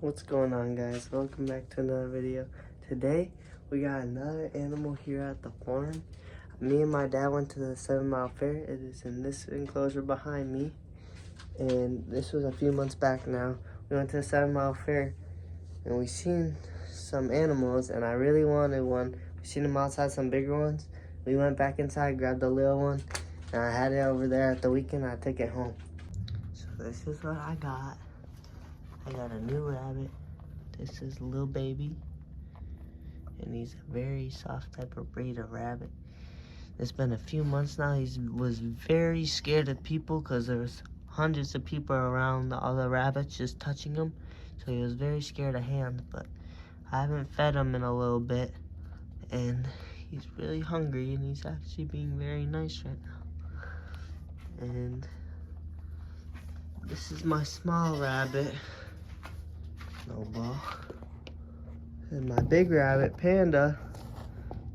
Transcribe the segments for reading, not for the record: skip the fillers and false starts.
What's going on, guys? Welcome back to another video. Today we got another animal here at the farm. Me and my dad went to the 7 Mile Fair. It is in this enclosure behind me, and this was a few months back now. We went to the 7 Mile Fair and we seen some animals, and I really wanted one. We seen them outside, some bigger ones. We went back inside, grabbed the little one, and I had it over there at the weekend. I took it home. So this is what I got. I got a new rabbit. This is Lil Baby, and he's a very soft type of breed of rabbit. It's been a few months now. He was very scared of people because there was hundreds of people around all the rabbits just touching him. So he was very scared of hands, but I haven't fed him in a little bit, and he's really hungry, and he's actually being very nice right now. And this is my small rabbit, Snowball. And my big rabbit, Panda,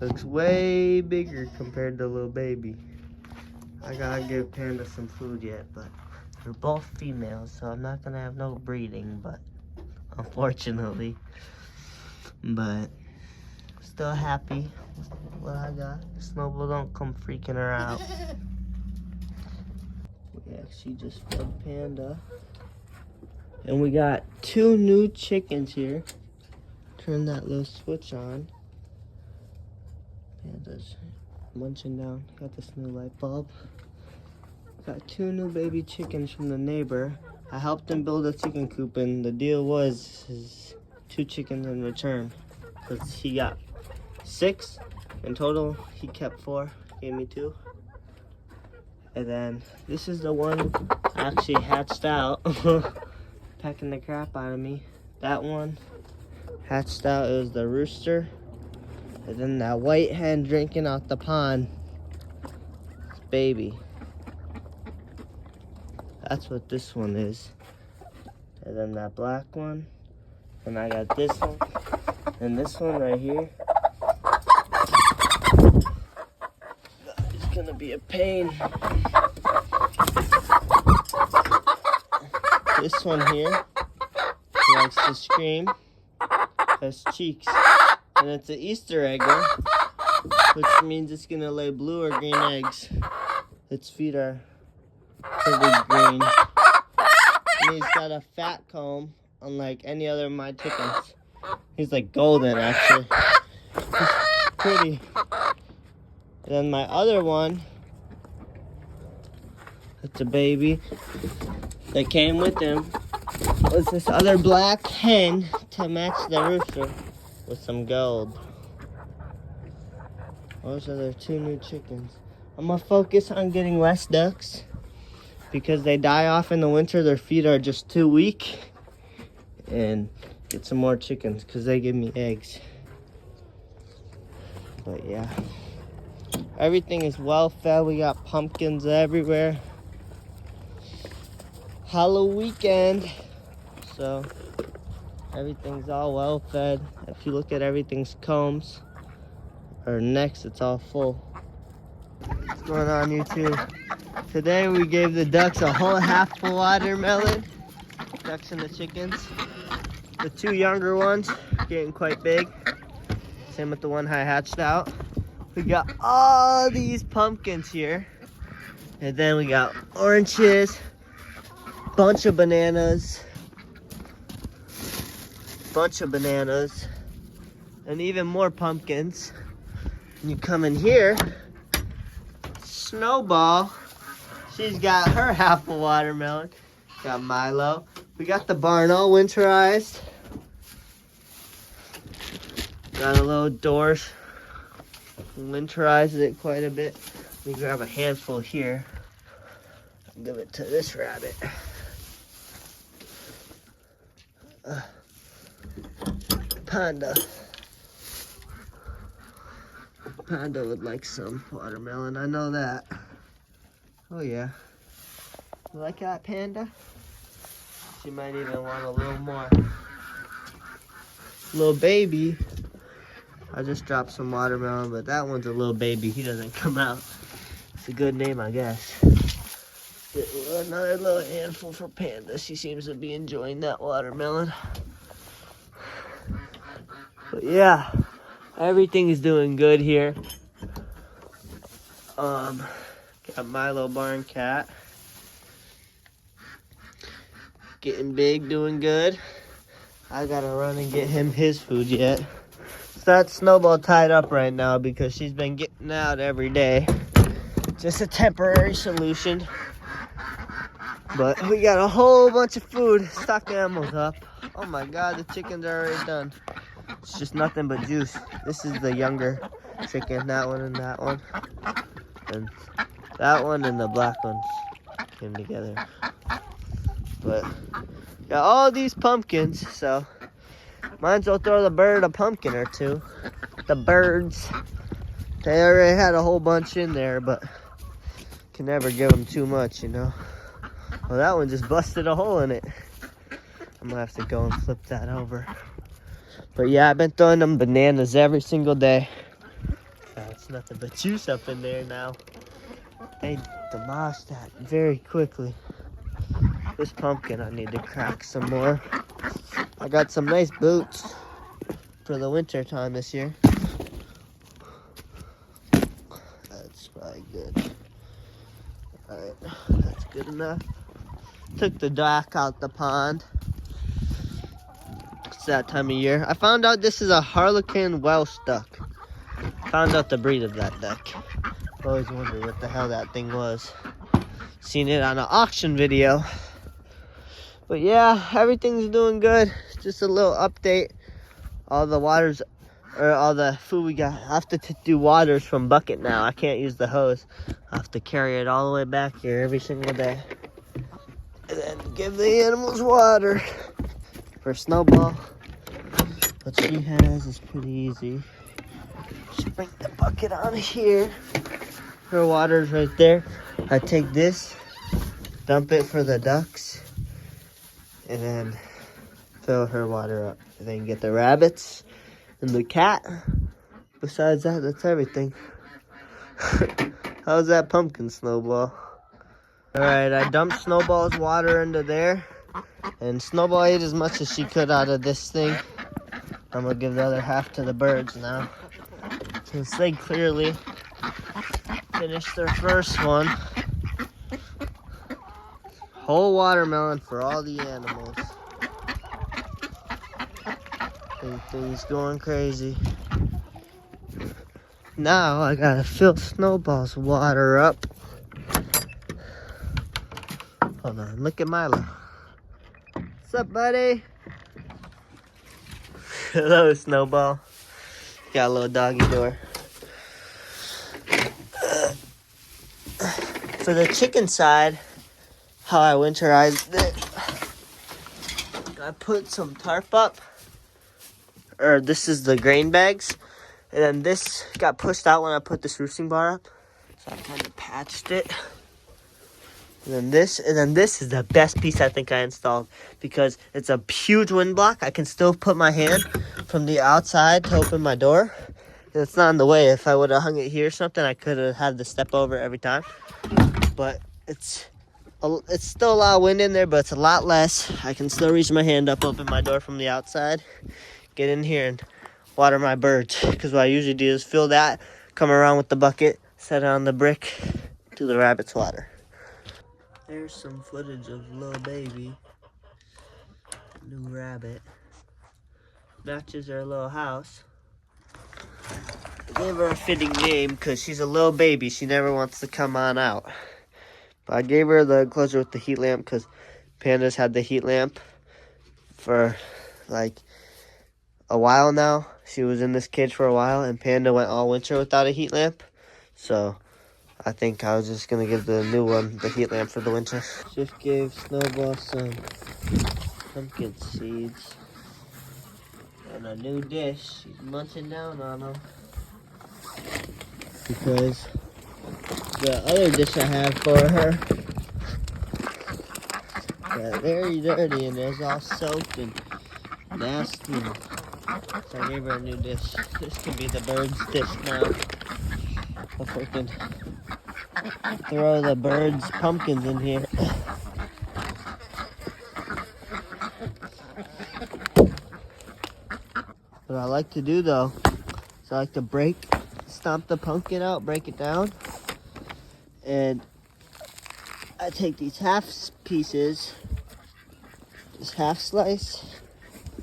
looks way bigger compared to Lil Baby. I gotta give Panda some food yet, but they're both females, so I'm not gonna have no breeding, but unfortunately. But still happy with what I got. Snowball don't come freaking her out. We actually just fed Panda. And we got 2 new chickens here. Turn that little switch on. Panda's munching down. Got this new light bulb. Got 2 new baby chickens from the neighbor. I helped him build a chicken coop, and the deal was his 2 chickens in return. Because he got 6 in total. He kept 4. Gave me 2. And then this is the one I actually hatched out. Pecking the crap out of me. That one hatched out. It was the rooster. And then that white hen drinking out the pond, it's baby. That's what this one is. And then that black one. And I got this one. And this one right here. It's gonna be a pain. This one here, he likes to scream, has cheeks, and it's an Easter egger, which means it's gonna lay blue or green eggs. Its feet are pretty green. And he's got a fat comb, unlike any other of my chickens. He's like golden, actually. He's pretty. And then my other one, it's a baby that came with him, was this other black hen to match the rooster with some gold. Those are their 2 new chickens. I'm gonna focus on getting less ducks because they die off in the winter. Their feet are just too weak, and get some more chickens because they give me eggs. But yeah, everything is well fed. We got pumpkins everywhere. Halloween weekend, so everything's all well fed. If you look at everything's combs or necks, it's all full. What's going on, YouTube? Today we gave the ducks a whole half a watermelon. Ducks and the chickens. The 2 younger ones getting quite big. Same with the one I hatched out. We got all these pumpkins here, and then we got oranges. Bunch of bananas, and even more pumpkins. And you come in here, Snowball, she's got her half a watermelon. Got Milo. We got the barn all winterized. Got a little door, winterized it quite a bit. Let me grab a handful here. I'll give it to this rabbit. Panda would like some watermelon, I know that. Oh yeah. You like that, Panda? She might even want a little more. Little Baby, I just dropped some watermelon, but that one's a Little Baby. He doesn't come out. It's a good name, I guess. Another little handful for Panda. She seems to be enjoying that watermelon. But yeah, everything is doing good here. Got Milo Barn Cat. Getting big, doing good. I gotta run and get him his food yet. It's not Snowball tied up right now because she's been getting out every day. Just a temporary solution. But we got a whole bunch of food. Stock animals up. Oh my god, the chickens are already done. It's just nothing but juice. This is the younger chicken, that one and that one. And that one and the black ones came together. But got all these pumpkins, so might as well throw the bird a pumpkin or two. The birds, they already had a whole bunch in there, but can never give them too much, you know. Well, that one just busted a hole in it. I'm gonna have to go and flip that over. But yeah, I've been throwing them bananas every single day. It's nothing but juice up in there now. They demolished that very quickly. This pumpkin I need to crack some more. I got some nice boots for the winter time this year. That's probably good. Alright, that's good enough. Took the duck out the pond. It's that time of year. I found out this is a Harlequin Welsh duck. Found out the breed of that duck. I've always wondered what the hell that thing was. Seen it on an auction video. But yeah, everything's doing good. Just a little update. All the waters, or all the food we got. I have to do waters from bucket now. I can't use the hose. I have to carry it all the way back here every single day. And then give the animals water. For Snowball, what she has is pretty easy. Just bring the bucket on here. Her water's right there. I take this, dump it for the ducks, and then fill her water up. And then get the rabbits and the cat. Besides that, that's everything. How's that pumpkin, Snowball? Alright, I dumped Snowball's water into there. And Snowball ate as much as she could out of this thing. I'm gonna give the other half to the birds now. Since they clearly finished their first one. Whole watermelon for all the animals. Everything's going crazy. Now I gotta fill Snowball's water up. Hold on, look at Milo. What's up, buddy? Hello, Snowball. Got a little doggy door. For the chicken side, how I winterized it, I put some tarp up. Or this is the grain bags. And then this got pushed out when I put this roosting bar up. So I kind of patched it. And then this is the best piece I think I installed because it's a huge wind block. I can still put my hand from the outside to open my door. And it's not in the way. If I would have hung it here or something, I could have had to step over every time. But it's still a lot of wind in there, but it's a lot less. I can still reach my hand up, open my door from the outside, get in here and water my birds. Because what I usually do is fill that, come around with the bucket, set it on the brick, do the rabbits water. There's some footage of little baby, new rabbit. Matches her little house. I gave her a fitting name because she's a little baby. She never wants to come on out. But I gave her the enclosure with the heat lamp because Panda's had the heat lamp for like a while now. She was in this cage for a while and Panda went all winter without a heat lamp. So I think I was just going to give the new one the heat lamp for the winter. Just gave Snowball some pumpkin seeds and a new dish. She's munching down on them. Because the other dish I have for her got very dirty and it's all soaked and nasty. So I gave her a new dish. This can be the bird's dish now. I'll freaking throw the birds' pumpkins in here. What I like to do though, is I like to stomp the pumpkin out, break it down, and I take these half pieces, this half slice,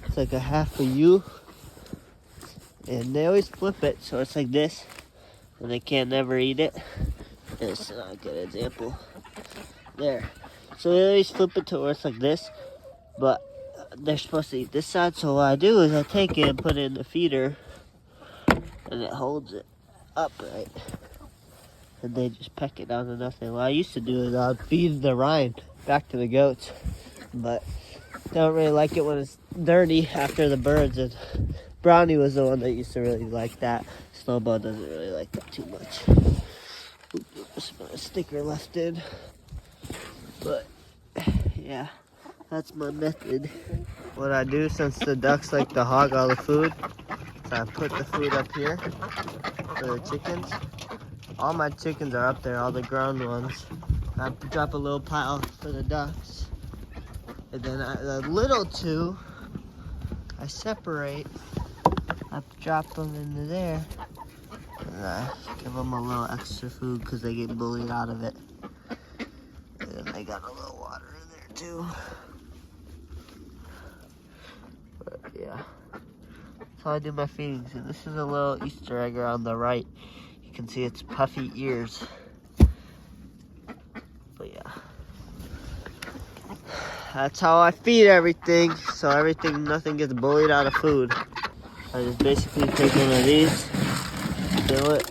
it's like a half of you, and they always flip it so it's like this, and they can't never eat it. It's not a good example. There. So they always flip it to where it's like this, but they're supposed to eat this side, so what I do is I take it and put it in the feeder, and it holds it upright. And they just peck it down to nothing. What I used to do is I'd feed the rind back to the goats, but they don't really like it when it's dirty after the birds. And Brownie was the one that used to really like that. Snowball doesn't really like that too much. Oops, there's a sticker left in. But yeah, that's my method. What I do, since the ducks like to hog all the food, is I put the food up here for the chickens. All my chickens are up there, all the ground ones. I drop a little pile for the ducks. And then the little two, I separate. I drop them into there. And I give them a little extra food because they get bullied out of it. And then I got a little water in there too. But yeah, that's how I do my feedings. And this is a little Easter egg on the right. You can see its puffy ears. But yeah, that's how I feed everything. So nothing gets bullied out of food. I just basically take one of these, fill it,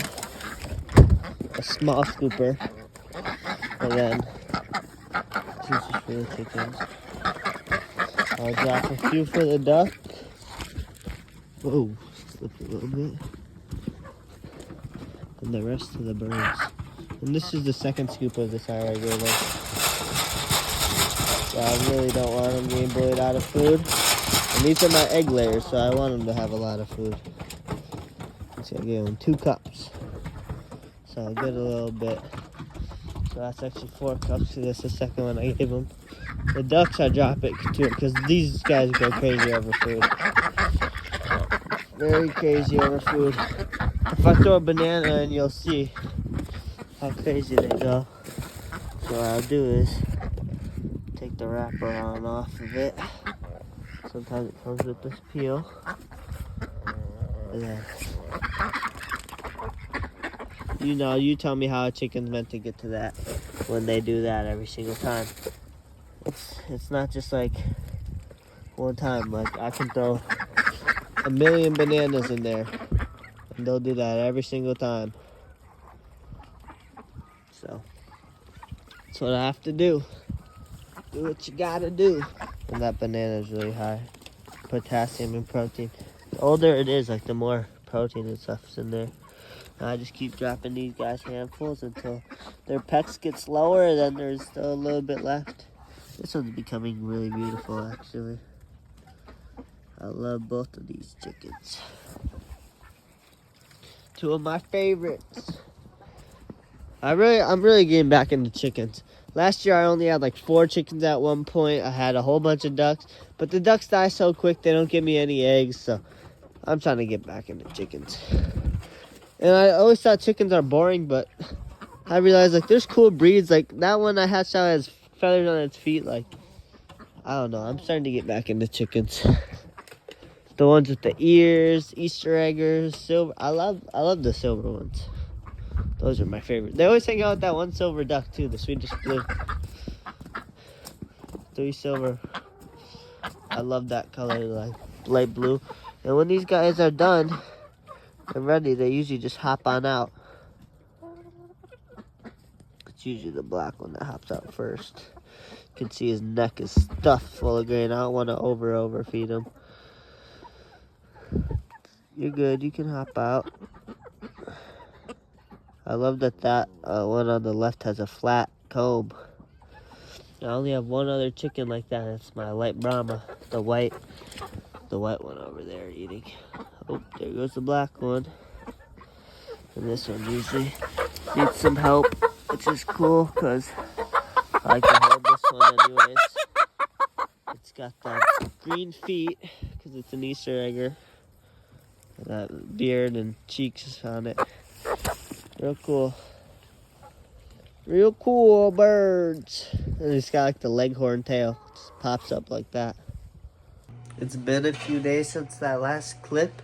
a small scooper, and then this is for the chickens. I'll drop a few for the duck. Whoa, slipped a little bit. And the rest of the birds. And this is the second scoop of this I already gave them. So I really don't want them being bullied out of food. And these are my egg layers, so I want them to have a lot of food. So I gave them 2 cups. So I get a little bit. So that's actually 4 cups, so that's the second one I gave them. The ducks I drop it to, because these guys go crazy over food. Very crazy over food. If I throw a banana in, you'll see how crazy they go. So what I'll do is take the wrapper on off of it. Sometimes it comes with this peel. And then, you tell me how a chicken's meant to get to that when they do that every single time. It's not just like one time. Like I can throw a million bananas in there, and they'll do that every single time. So that's what I have to do. Do what you gotta do. And that banana is really high potassium and protein. The older it is, like the more protein and stuff's in there. And I just keep dropping these guys handfuls until their pecks get slower, then there's still a little bit left. This one's becoming really beautiful, actually. I love both of these chickens. 2 of my favorites. I'm really getting back into chickens. Last year I only had like 4 chickens at one point. I had a whole bunch of ducks, but the ducks die so quick they don't give me any eggs, so I'm trying to get back into chickens. And I always thought chickens are boring, but I realized like there's cool breeds. Like that one I hatched out has feathers on its feet. Like I don't know. I'm starting to get back into chickens. The ones with the ears, Easter eggers, silver. I love the silver ones. Those are my favorite. They always hang out with that one silver duck too, the Swedish blue. 3 silver. I love that color, like light blue. And when these guys are done and ready, they usually just hop on out. It's usually the black one that hops out first. You can see his neck is stuffed full of grain. I don't want to overfeed him. You're good, you can hop out. I love that one on the left has a flat comb. I only have one other chicken like that. It's my white Brahma, the white one over there eating. Oh, there goes the black one. And this one usually needs some help, which is cool because I like to hold this one anyways. It's got the green feet because it's an Easter egger. That beard and cheeks on it. Real cool. Real cool birds. And it's got like the leghorn tail. Just pops up like that. It's been a few days since that last clip,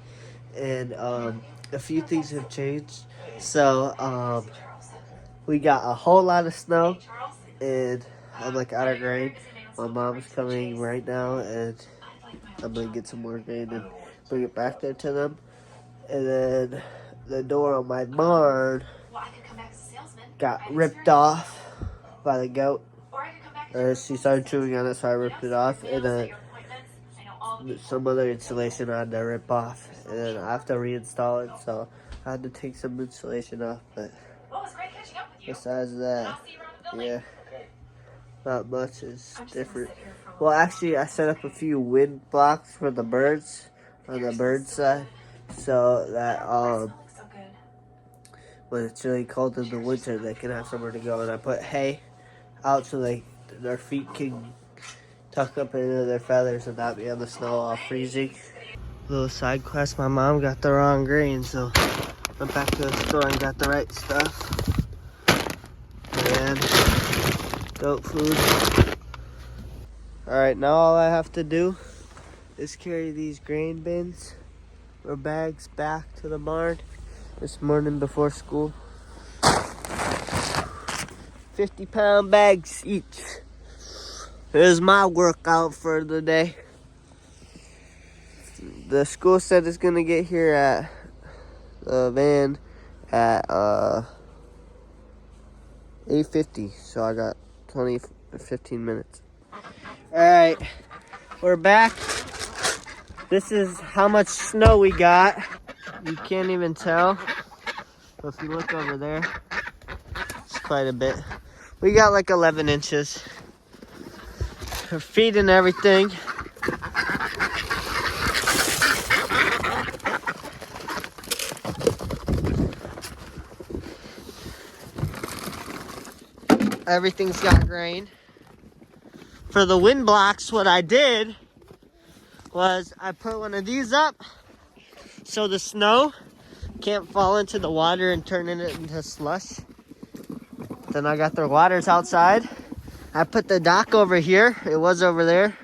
and a few things have changed. So we got a whole lot of snow, and I'm like out of grain. My mom's coming right now, and I'm gonna get some more grain and bring it back there to them. And then the door on my barn got ripped off by the goat. She started chewing on it, so I ripped it off. And then some other insulation I had to rip off. And then I have to reinstall it, so I had to take some insulation off. But besides that, yeah, not much is different. Well, actually, I set up a few wind blocks for the birds on the bird side, so that when it's really cold in the winter, they can have somewhere to go. And I put hay out so their feet can tuck up into their feathers and not be on the snow all freezing. Little side quest, my mom got the wrong grain, so went back to the store and got the right stuff. And goat food. Alright, now all I have to do is carry these grain bins or bags back to the barn this morning before school. 50-pound bags each. Here's my workout for the day. The school said it's gonna get here at the van at 8:50, so I got 15 minutes. Alright, we're back. This is how much snow we got. You can't even tell. But if you look over there, it's quite a bit. We got like 11 inches. Her feet and everything. Everything's got grain. For the wind blocks, what I did was I put one of these up so the snow can't fall into the water and turn it into slush. Then I got the waters outside. I put the dock over here. It was over there.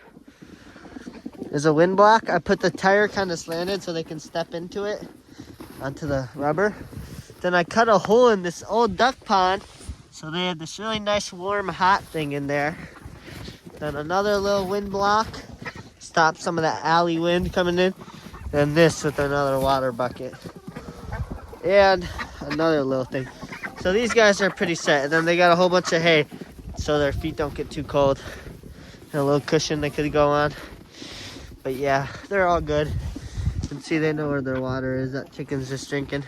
There's a wind block. I put the tire kind of slanted so they can step into it, onto the rubber. Then I cut a hole in this old duck pond so they had this really nice warm hot thing in there. Then another little wind block, stop some of that alley wind coming in. And this with another water bucket. And another little thing. So these guys are pretty set. And then they got a whole bunch of hay so their feet don't get too cold. And a little cushion they could go on. But yeah, they're all good. You can see they know where their water is. That chicken's just drinking.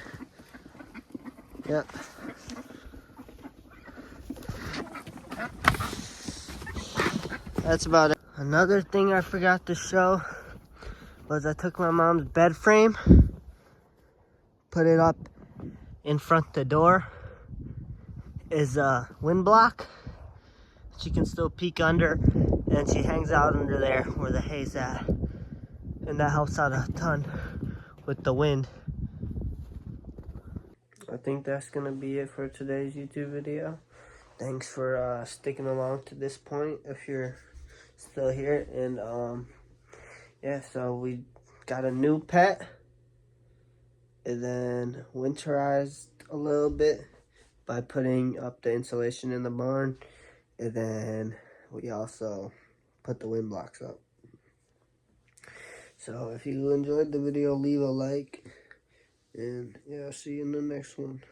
Yep. That's about it. Another thing I forgot to show was I took my mom's bed frame, put it up in front of the door. Is a wind block. She can still peek under, and she hangs out under there where the hay's at. And that helps out a ton with the wind. I think that's gonna be it for today's YouTube video. Thanks for sticking along to this point if you're still here. And yeah, so we got a new pet and then winterized a little bit by putting up the insulation in the barn, and then we also put the wind blocks up. So if you enjoyed the video, leave a like, and yeah, I'll see you in the next one.